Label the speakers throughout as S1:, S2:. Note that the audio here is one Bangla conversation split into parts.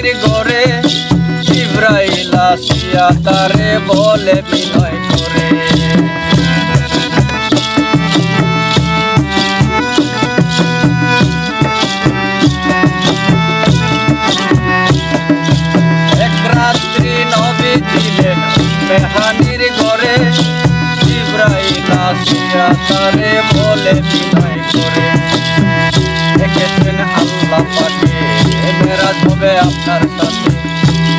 S1: মেহানির ঘরে জিবরাইল আসিয়া তারে বলে বিনয় করে, এক রাত্রি নবী ছিলেন মেহানির ঘরে জিবরাইল আসিয়া তারে বলে বিনয় করে, দেখেছেন আল্লাহ পাকে মেরাজ হবে আপনার সাথে,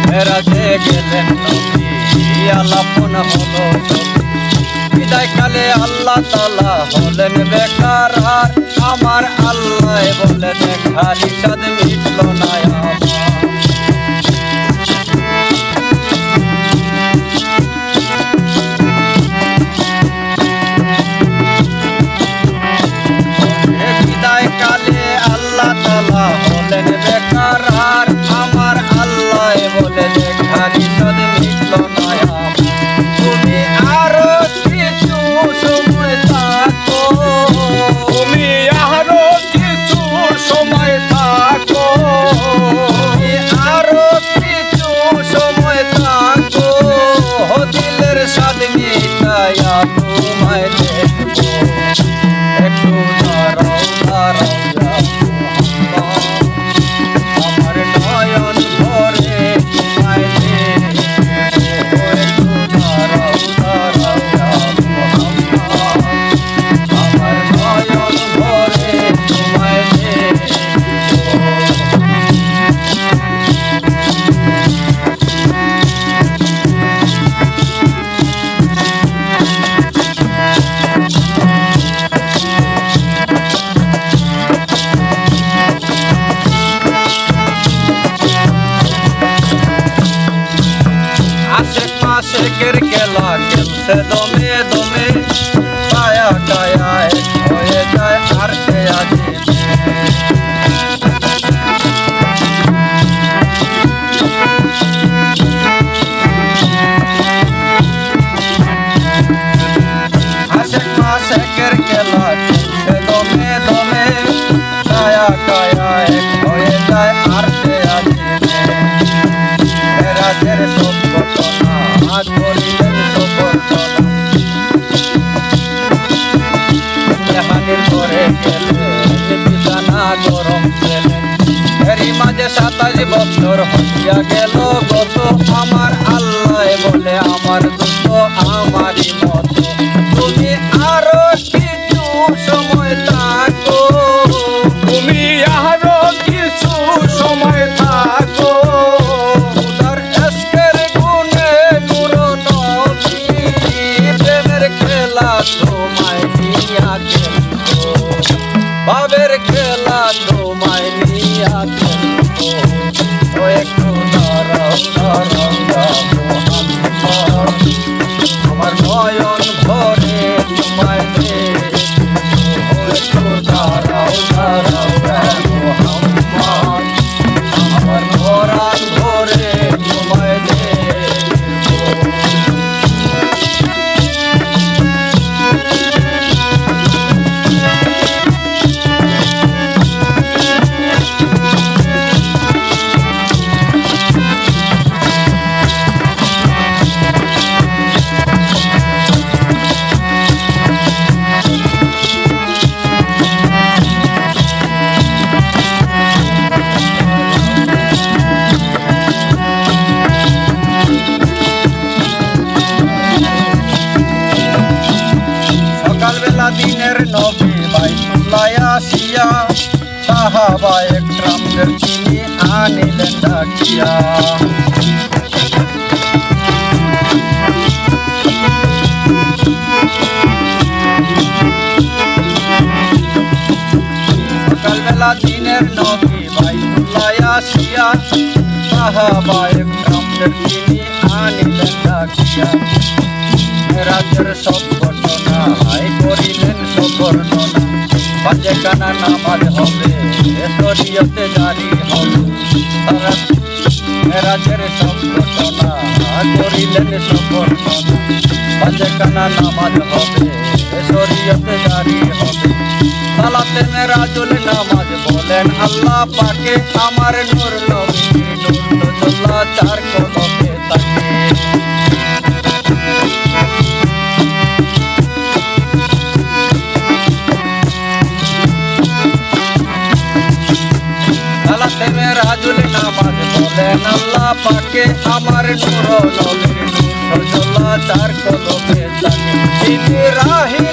S1: মেরাজে গেলেন নবী আলাপন হলো বিদায় কালে আল্লাহ তাআলা হলেন বেকার, আর আমার আল্লাহ বলেন খালি সাদ মিটল না আমার। বিদায় কালে আল্লাহ তাআলা হলেন বেকার, আর আমার আল্লাহ বলেন খালি সাদ মিটল না আমার। তুমি আরো কিছু সময় থাকো,
S2: তুমি আরো কিছু সময় থাকো,
S1: তুমি আরো কিছু সময় থাকো, দিলের স্বাদ মিটাইয়া তোমায় দেখবো, একটু দাঁড়াও দাঁড়াও আমার নয়ন ভরে তোমায় দেখবো, একটু দাঁড়াও দাঁড়াও আমার নয়ন ভরে তোমায় দেখবো। আশেক মাশেকের খেলা খেলছে দমে দমে, কায়া কায়া এক হয়ে যায় আর সে আজিবে। আশেক মাশেকের খেলা খেলছে দমে দমে, কায়া কায়া এক হয়ে যায় আর সে আজিবে। মেরাজের সব ঘটনা করিলেন সবর্ণনা, মেহানির ঘরে গেলেন বিছানা গরম পেলেন, এরই মাঝে 27 বছর হইয়া গেল গত, আমার আল্লাহ বলে আমার দুঃখ আমারই মতো, তুমি আরো কিছু সময় থাকো,
S2: তুমি আরো কিছু সময় থাকো,
S1: উদার এশকের গুণে নূর নবী, প্রেমের খেলা তোমায় নিয়া খেলবো, ভাবের খেলা তোমায় নিয়া খেলবো, ও একটু দাঁড়াও দাঁড়াও মোহাম্মদ, আমার নয়ন ভরে তোমায় দেখবো, ও একটু দাঁড়াও দাঁড়াও মোহাম্মদ, আমার পরাণ ভরে তোমায় দেখবো। সকালবেলা দিনের নবী বাইতুল্লাহ আসিয়া, সাহাবা একরামদের তিনি আনিলেন ডাকিয়া, সকালবেলা দিনের নবী বাইতুল্লাহ আসিয়া, সাহাবা একরামদের তিনি আনিলেন ডাকিয়া, মেরাজের সব ঘটনা করিলেন সব বর্ণনা, পাঁচে কানা নামাজ হবে শরীয়তে জারি হবে, মেরাজের সব ঘটনা করিলেন সব বর্ণনা, পাঁচে কানা নামাজ হবে শরীয়তে জারি হবে, সালাতে মেরাজুল নামাজ বলেন আল্লাহ পাকে আমার নূর নবী নূর আল্লাহ পাকে আমার নূর নবীর নূর সজলা তার কলমে জানে ইব্রাহিম